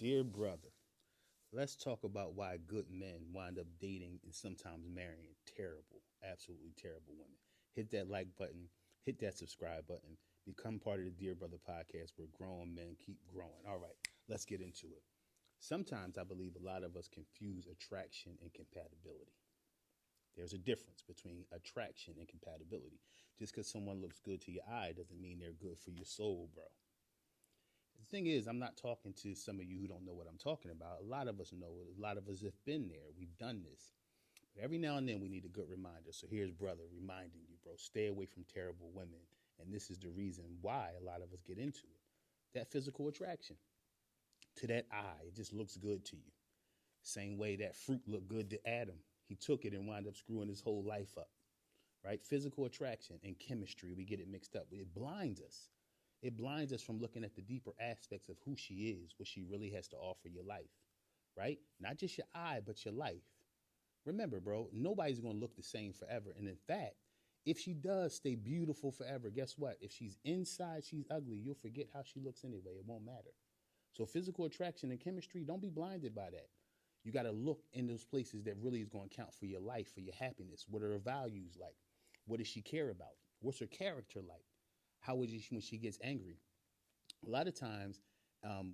Dear brother, let's talk about why good men wind up dating and sometimes marrying terrible, absolutely terrible women. Hit that like button, hit that subscribe button, become part of the Dear Brother podcast where grown men keep growing. All right, let's get into it. Sometimes I believe a lot of us confuse attraction and compatibility. There's a difference between attraction and compatibility. Just because someone looks good to your eye doesn't mean they're good for your soul, bro. The thing is, I'm not talking to some of you who don't know what I'm talking about. A lot of us know it. A lot of us have been there. We've done this. But every now and then we need a good reminder. So here's brother reminding you, bro, stay away from terrible women. And this is the reason why a lot of us get into it. That physical attraction to that eye, it just looks good to you. Same way that fruit looked good to Adam. He took it and wound up screwing his whole life up, right? Physical attraction and chemistry, we get it mixed up. It blinds us. It blinds us from looking at the deeper aspects of who she is, what she really has to offer your life, right? Not just your eye, but your life. Remember, bro, nobody's going to look the same forever. And in fact, if she does stay beautiful forever, guess what? If she's inside, she's ugly, you'll forget how she looks anyway. It won't matter. So physical attraction and chemistry, don't be blinded by that. You got to look in those places that really is going to count for your life, for your happiness. What are her values like? What does she care about? What's her character like? How is she when she gets angry? A lot of times,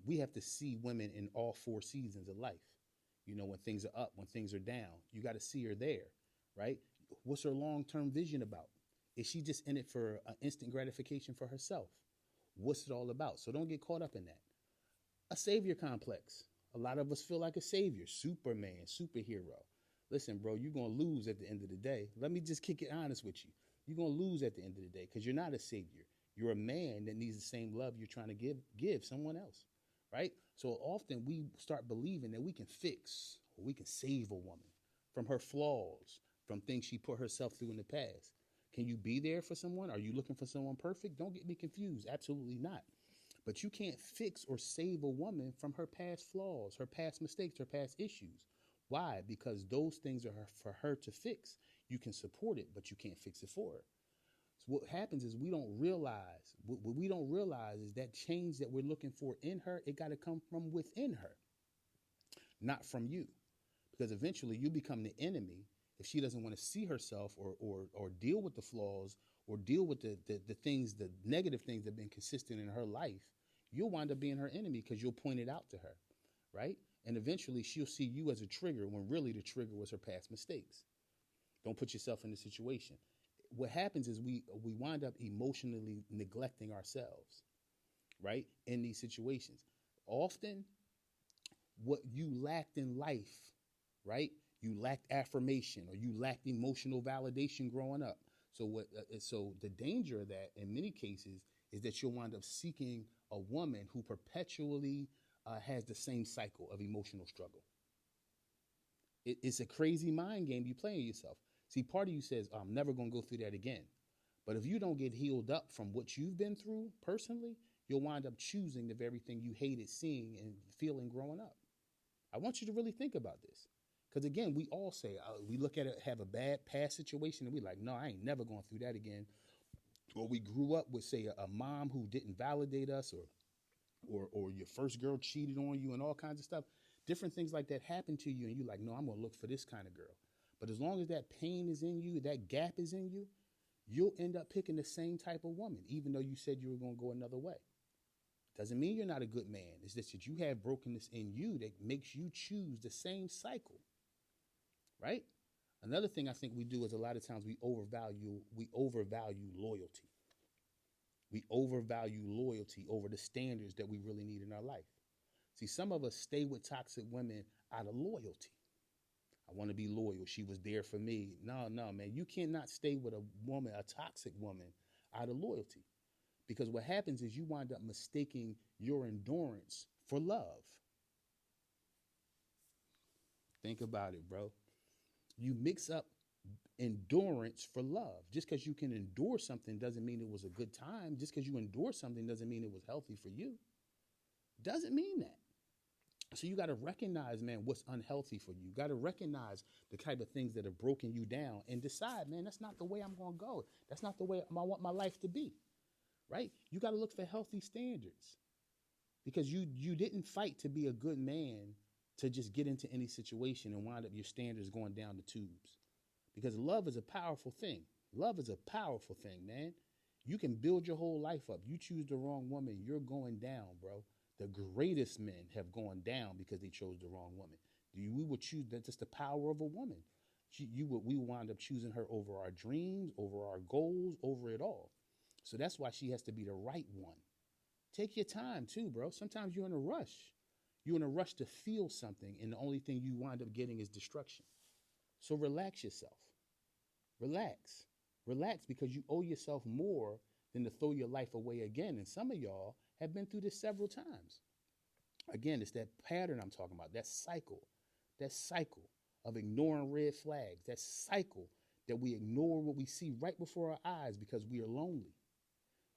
we have to see women in all four seasons of life. You know, when things are up, when things are down, you got to see her there, right? What's her long-term vision about? Is she just in it for instant gratification for herself? What's it all about? So don't get caught up in that. A savior complex. A lot of us feel like a savior, Superman, superhero. Listen, bro, you're going to lose at the end of the day. Let me just kick it honest with you. You're going to lose at the end of the day because you're not a savior. You're a man that needs the same love you're trying to give someone else, right? So often we start believing that we can fix or we can save a woman from her flaws, from things she put herself through in the past. Can you be there for someone? Are you looking for someone perfect? Don't get me confused. Absolutely not. But you can't fix or save a woman from her past flaws, her past mistakes, her past issues. Why? Because those things are for her to fix. You can support it, but you can't fix it for her. So what happens is we don't realize, what we don't realize is that change that we're looking for in her, it got to come from within her, not from you. Because eventually you become the enemy if she doesn't want to see herself or deal with the flaws or deal with the things, the negative things that have been consistent in her life. You'll wind up being her enemy because you'll point it out to her, right? And eventually she'll see you as a trigger when really the trigger was her past mistakes. Don't put yourself in the situation. What happens is we wind up emotionally neglecting ourselves, right? In these situations. Often what you lacked in life, right? You lacked affirmation or you lacked emotional validation growing up. So the danger of that in many cases is that you'll wind up seeking a woman who perpetually has the same cycle of emotional struggle. It's a crazy mind game you play on yourself. See, part of you says, I'm never going to go through that again. But if you don't get healed up from what you've been through personally, you'll wind up choosing the very thing you hated seeing and feeling growing up. I want you to really think about this. Because again, we all say, we look at it, have a bad past situation, and we're like, no, I ain't never going through that again. Or we grew up with, say, a mom who didn't validate us, or your first girl cheated on you and all kinds of stuff. Different things like that happen to you, and you're like, no, I'm going to look for this kind of girl. But as long as that pain is in you, that gap is in you, you'll end up picking the same type of woman, even though you said you were going to go another way. Doesn't mean you're not a good man. It's just that you have brokenness in you that makes you choose the same cycle, right? Another thing I think we do is a lot of times we overvalue loyalty. We overvalue loyalty over the standards that we really need in our life. See, some of us stay with toxic women out of loyalty. I want to be loyal. She was there for me. No, man. You cannot stay with a woman, a toxic woman, out of loyalty. Because what happens is you wind up mistaking your endurance for love. Think about it, bro. You mix up endurance for love. Just because you can endure something doesn't mean it was a good time. Just because you endure something doesn't mean it was healthy for you. Doesn't mean that. So you got to recognize, man, what's unhealthy for you. You got to recognize the type of things that have broken you down and decide, man, that's not the way I'm going to go. That's not the way I want my life to be, right? You got to look for healthy standards. because you didn't fight to be a good man to just get into any situation and wind up your standards going down the tubes. Because love is a powerful thing. Love is a powerful thing, man. You can build your whole life up. You choose the wrong woman, you're going down, bro. The greatest men have gone down because they chose the wrong woman. We would choose that. Just the power of a woman. We wind up choosing her over our dreams, over our goals, over it all. So that's why she has to be the right one. Take your time too, bro. Sometimes you're in a rush. You're in a rush to feel something, and the only thing you wind up getting is destruction. So relax yourself. Relax. Relax, because you owe yourself more than to throw your life away again. And some of y'all have been through this several times. Again, it's that pattern I'm talking about, that cycle of ignoring red flags, that cycle that we ignore what we see right before our eyes because we are lonely.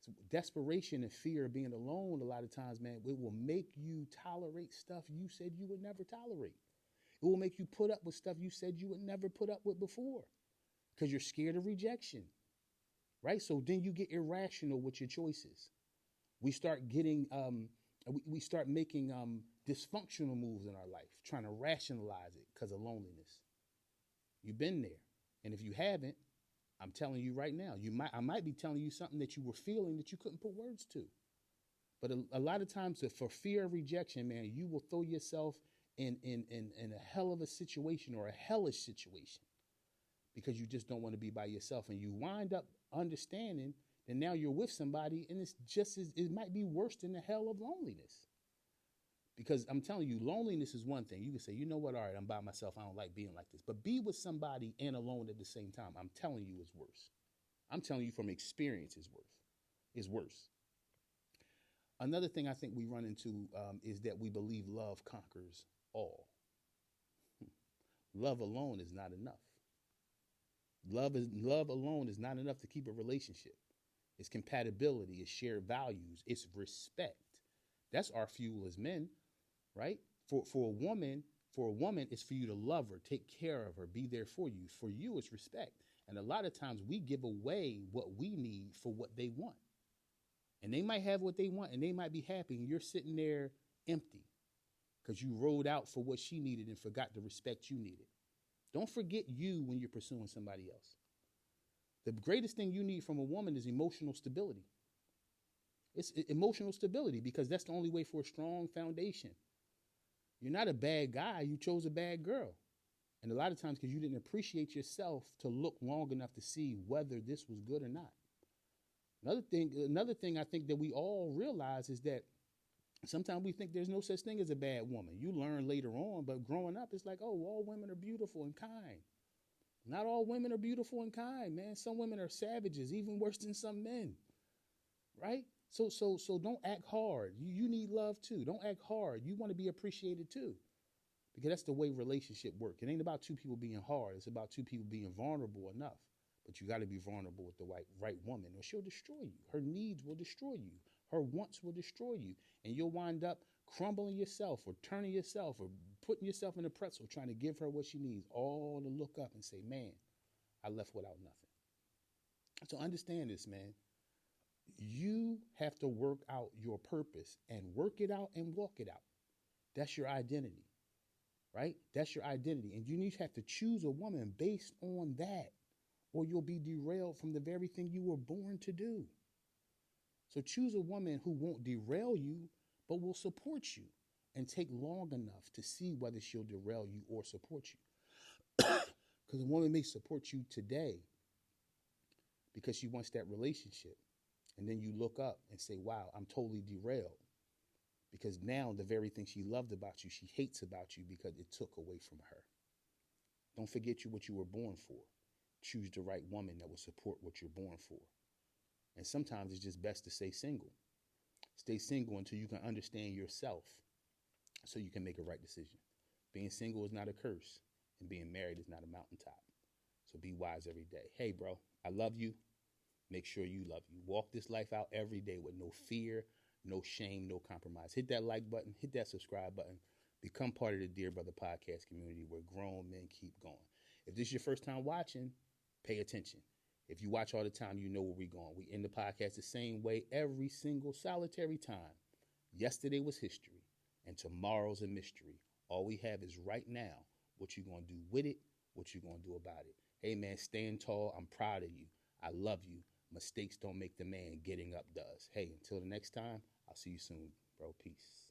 So desperation and fear of being alone, a lot of times, man, it will make you tolerate stuff you said you would never tolerate. It will make you put up with stuff you said you would never put up with before because you're scared of rejection, right? So then you get irrational with your choices. We start getting, we start making dysfunctional moves in our life, trying to rationalize it because of loneliness. You've been there. And if you haven't, I'm telling you right now, I might be telling you something that you were feeling that you couldn't put words to. But a lot of times, for fear of rejection, man, you will throw yourself in a hell of a situation or a hellish situation because you just don't want to be by yourself. And you wind up understanding that now you're with somebody, and it's just it might be worse than the hell of loneliness. Because I'm telling you, loneliness is one thing. You can say, you know what, all right, I'm by myself. I don't like being like this. But be with somebody and alone at the same time. I'm telling you, it's worse. I'm telling you from experience, it's worse. Another thing I think we run into is that we believe love conquers all. Love alone is not enough. Love alone is not enough to keep a relationship. It's compatibility, it's shared values, it's respect. That's our fuel as men, right? For a woman, it's for you to love her, take care of her, be there for you. For you, it's respect. And a lot of times we give away what we need for what they want. And they might have what they want and they might be happy, and you're sitting there empty because you rode out for what she needed and forgot the respect you needed. Don't forget you when you're pursuing somebody else. The greatest thing you need from a woman is emotional stability. It's emotional stability, because that's the only way for a strong foundation. You're not a bad guy. You chose a bad girl. And a lot of times because you didn't appreciate yourself to look long enough to see whether this was good or not. Another thing I think that we all realize is that sometimes we think there's no such thing as a bad woman. You learn later on, but growing up, it's like, oh, all women are beautiful and kind. Not all women are beautiful and kind, man. Some women are savages, even worse than some men, right? So don't act hard. You need love too. Don't act hard. You want to be appreciated too, because that's the way relationship work. It ain't about two people being hard. It's about two people being vulnerable enough. But you got to be vulnerable with the right woman, or she'll destroy you. Her needs will destroy you. Her wants will destroy you. And you'll wind up crumbling yourself, or turning yourself, or putting yourself in a pretzel, trying to give her what she needs, all to look up and say, man, I left without nothing. So understand this, man. You have to work out your purpose, and work it out and walk it out. That's your identity, right? That's your identity. And you need to have to choose a woman based on that, or you'll be derailed from the very thing you were born to do. So choose a woman who won't derail you, but will support you, and take long enough to see whether she'll derail you or support you. Because a woman may support you today because she wants that relationship. And then you look up and say, wow, I'm totally derailed. Because now the very thing she loved about you, she hates about you because it took away from her. Don't forget what you were born for. Choose the right woman that will support what you're born for. And sometimes it's just best to stay single. Stay single until you can understand yourself, so you can make a right decision. Being single is not a curse, and being married is not a mountaintop. So be wise every day. Hey, bro, I love you. Make sure you love you. Walk this life out every day with no fear, no shame, no compromise. Hit that like button. Hit that subscribe button. Become part of the Dear Brother podcast community where grown men keep going. If this is your first time watching, pay attention. If you watch all the time, you know where we're going. We end the podcast the same way every single solitary time. Yesterday was history, and tomorrow's a mystery. All we have is right now. What you gonna do with it? What you gonna do about it? Hey man, stand tall. I'm proud of you. I love you. Mistakes don't make the man. Getting up does. Hey, until the next time, I'll see you soon, bro. Peace.